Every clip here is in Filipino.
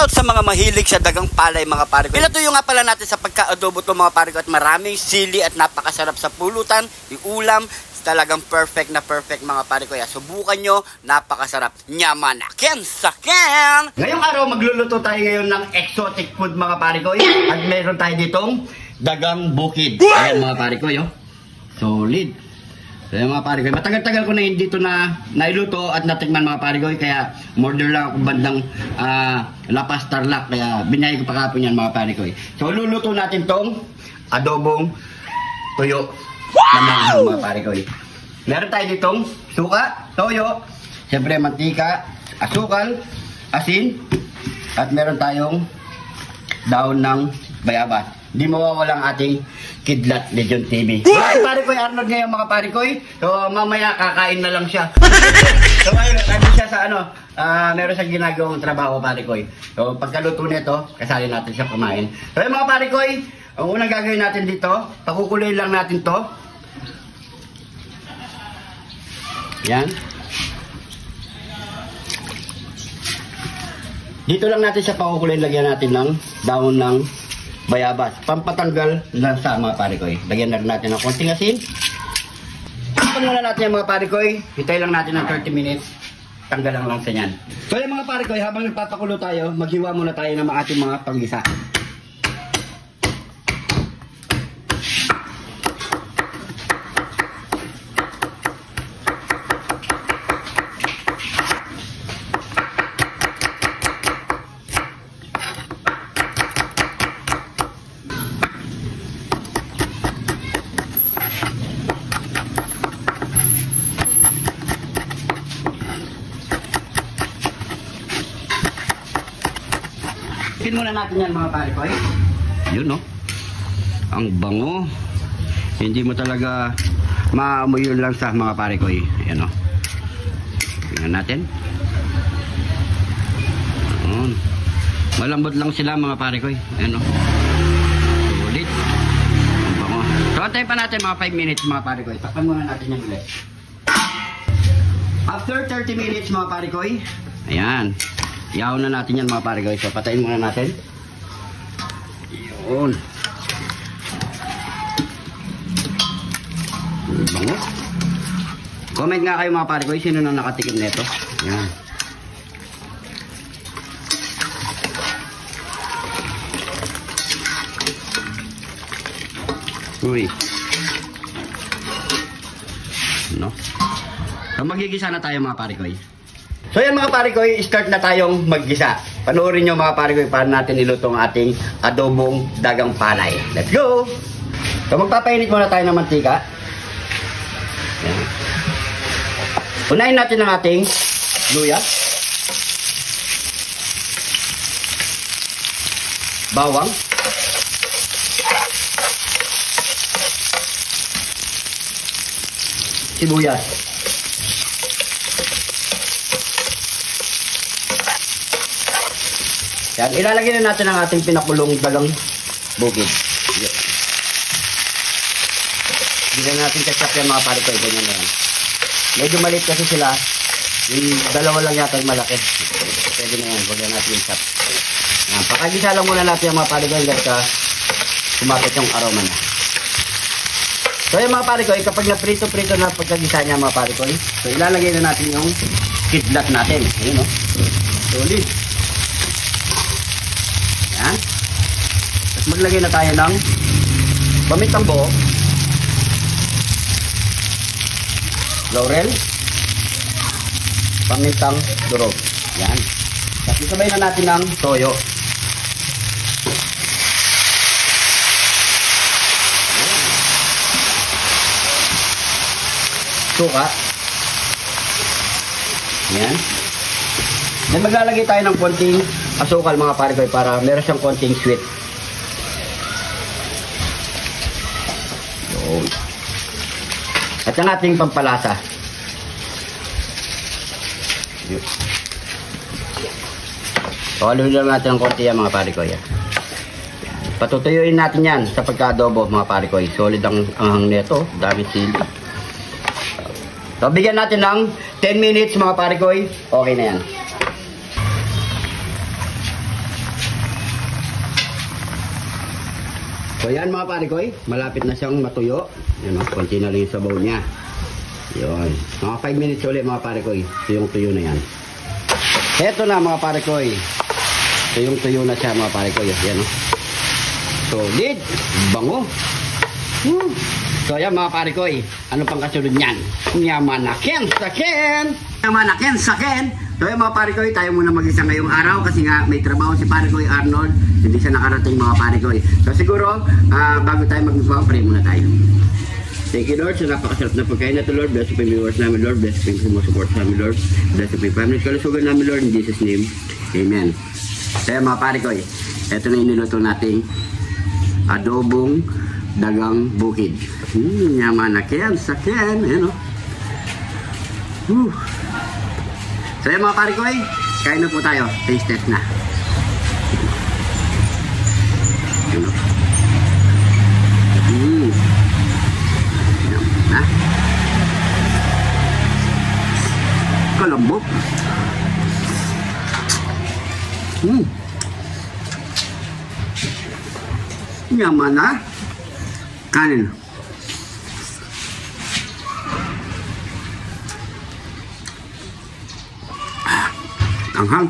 Shoutout sa mga mahilig sa dagang palay mga pare ko. Pinatuyo nga pala natin sa pagka-adobo to mga pare ko at maraming sili at napakasarap sa pulutan, yung ulam, talagang perfect na perfect mga pare ko. Subukan nyo, napakasarap. Nyamanakin sakin! Ngayong araw magluluto tayo ngayon ng exotic food mga pare ko. At meron tayo ditong dagang bukid. Ayan mga pare ko, solid. So yung mga pare ko, matagal-tagal ko na hindi dito na nailuto at natikman mga pare ko, kaya order lang ako bandang Lapas Tarlac, kaya binayay ko pa kapon yan mga pare ko. So luluto natin tong adobong tuyo na mga pare ko. Meron tayo ditong suka, toyo, siyempre mantika, asukal, asin, at meron tayong daon ng bayabas. Di mawawala ang ating Kidlat Legion TV. Mga pare ko, Arnold ngayon mga pare ko. So mamaya kakain na lang siya. So ayun, nandun siya sa meron siyang ginagawang trabaho pare ko. So pagkaluto nito, kasali natin siya kumain. So ayun mga pare ko, ang unang gagawin natin dito, pakukuloyin lang natin to. Yan. Dito lang natin siya pakukuloyin, lagyan natin ng daon ng bayabas, pampatanggal lang sa mga pare ko. Lagyan na natin ng konting asin. Tapos muna natin yung mga pare ko. Hintay lang natin ng 30 minutes. Tanggal lang sa yan. So yung mga pare ko, habang nagpapakulo tayo, maghiwa muna tayo ng ating mga panggisa. Ikin muna natin yan mga pare ko. Yun no. Ang bango. Hindi mo talaga maamoy yun lang sa mga pare ko. Ayan no. Tingnan natin. Ayan. Malambot lang sila mga pare ko. Ayan no. Sulit. Ang bango. So antayin pa natin mga 5 minutes mga pare ko. Takpan muna natin yung ulit. After 30 minutes mga pare ko. Ayan. Ihaw na natin yan mga pare ko. So patayin muna natin. Yun. Bango. Comment nga kayo mga pare ko. Sino na nakatikim nito? Yan. Uy. No? So magigisa na tayo mga pare ko. So yan mga pare ko, start na tayong maggisa. Panoorin nyo mga pare ko paano natin niluto ang ating adobong dagang palay. Let's go! So magpapainit muna tayo ng mantika. Yan. Unahin natin ang ating luya, bawang, sibuyas, yan, ilalagay na natin ang ating pinakulong dagang bukid. Yes. Bigyan natin ketchup yan mga pare ko. Ganyan na yan. Medyo maliit kasi sila. Yung dalawa lang yata yung malaki. Pwede na yan. Huwag na natin yung chop. Yan. Pakagisa lang muna natin yung mga pare ko. Hanggang kumapit yung aroma na. So yung mga pare ko, kapag na-prito-prito na pagkagisa niya mga pare ko, so ilalagay na natin yung kidlat natin. Ayun o. Solid. Yan. At maglagay na tayo ng pamitang buo, laurel, pamitang durog. Yan. At isabay na natin ng toyo. Suka. Yan. Then maglalagay tayo ng konting asukal mga pare ko para meron siyang konting sweet. Yun. At ang ating pampalasa. Yun. So, haluin lang natin ng konti yan mga pare ko. Yan. Patutuyuin natin yan sa pagka-adobo mga pare ko. Solid ang anghang nito. Dami sili. So, bigyan natin ng 10 minutes mga pare ko. Okay na yan. So yan mga pare ko, malapit na siyang matuyo. Yan o, konti na lang yung sabaw niya. Yun. Mga 5 minutes ulit mga pare ko, tuyong-tuyo na yan. Eto na mga pare ko, tuyong-tuyo na siya mga pare ko. Yan o. Solid. Bango. So yan mga pare ko, ano pang kasunod niyan? Nyamanaken saken. Nyamanaken saken. So yan mga pare ko, tayo muna mag-isa ngayong araw kasi nga may trabaho si pare ko Arnold. Hindi siya nakarating mga pare ko. So siguro, bago tayo mag-mukbang, pray muna tayo. Thank you Lord sa napakasarap na pagkain na ito Lord. Bless po yung viewers namin Lord. Bless po yung sumusuport sa amin Lord. Bless po yung family kalusugan namin Lord. In Jesus name, Amen. So yan mga pare ko, ito na yung niluto nating adobong dagang bukid. Nyamanaken saken. Ayan o. So yan mga pare ko, kain na po tayo. Taste test na. Ayan o. Na. Kalambok. Yaman na. Kanin. Anghang.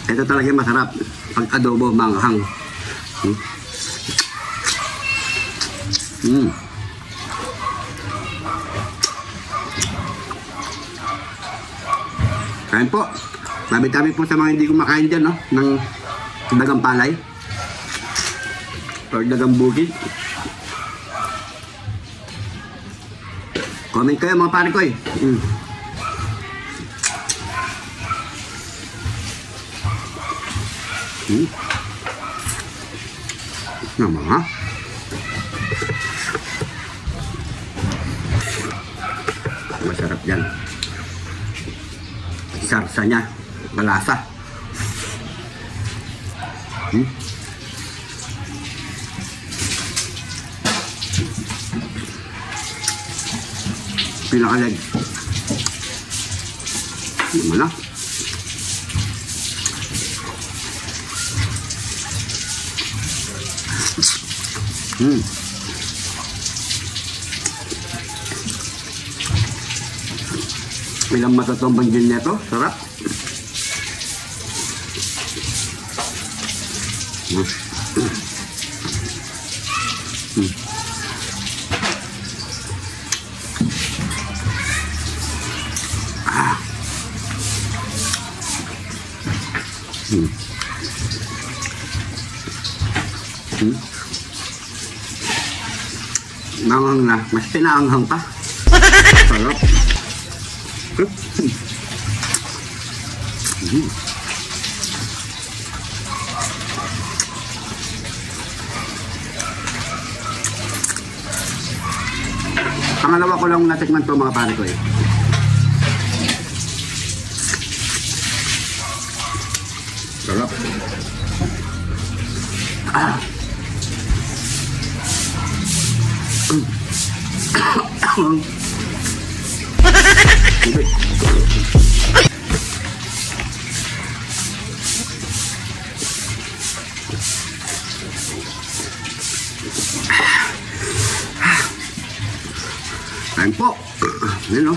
Ito talaga masarap pag adobo manghang. Kain po. Tabi-tabi po sa mga hindi kumakain dyan, no? Ng dagang palay. Or dagang bukid. Comment kayo mga pare ko Naman ha? Masarap yan. Sarsa niya, malasa. Pinakalag. Naman na. Ilang matatombang din neto. Sarap. Nangang na. Mas pinaanghang pa. Sarap. Pangalawa ko lang natikman to mga pare ko Sarap. Kain po. Yan o.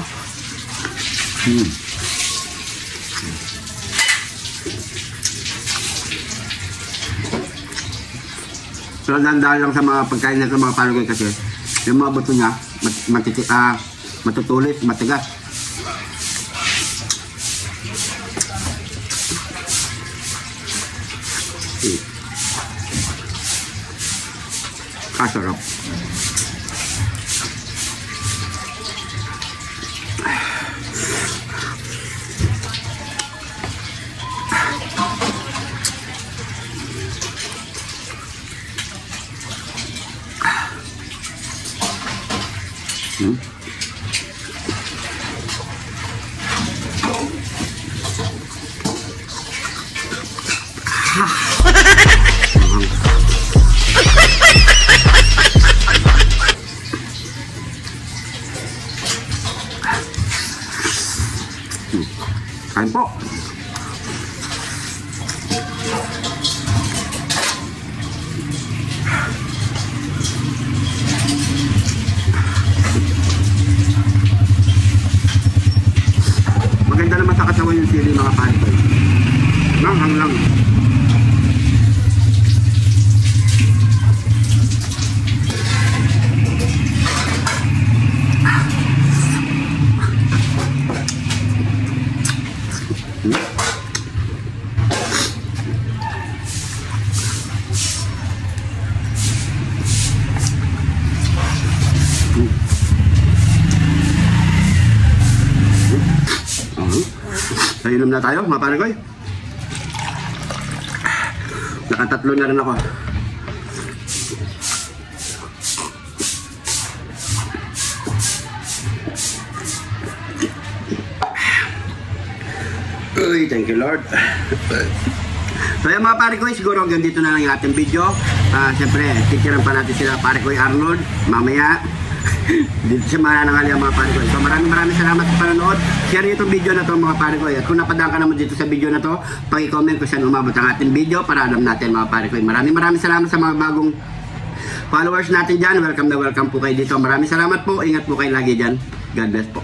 So, dandaan lang sa mga pagkain na ito mga palugay kasi yung mga buto niya matutulis, matigas. Sarap. Kain po. Maganda naman sa katawan yung sili mga pare ko. Manghang lang. Inom na tayo mga pare ko. Nakatatlo na rin ako. Uy, thank you Lord. So yung mga pare ko, siguro hanggang dito na lang yung ating video. Siyempre, titiran pa natin sila pare ko Arnold mamaya. Dito siya mananangali ang mga pare ko. So maraming salamat sa panonood. Share nyo itong video na to mga pare ko. At kung napadaan ka naman dito sa video na to, pag-comment kung saan umabot ang ating video para alam natin mga pare ko. Maraming salamat sa mga bagong followers natin dyan. Welcome na welcome po kayo dito. Maraming salamat po. Ingat po kayo lagi dyan. God bless po.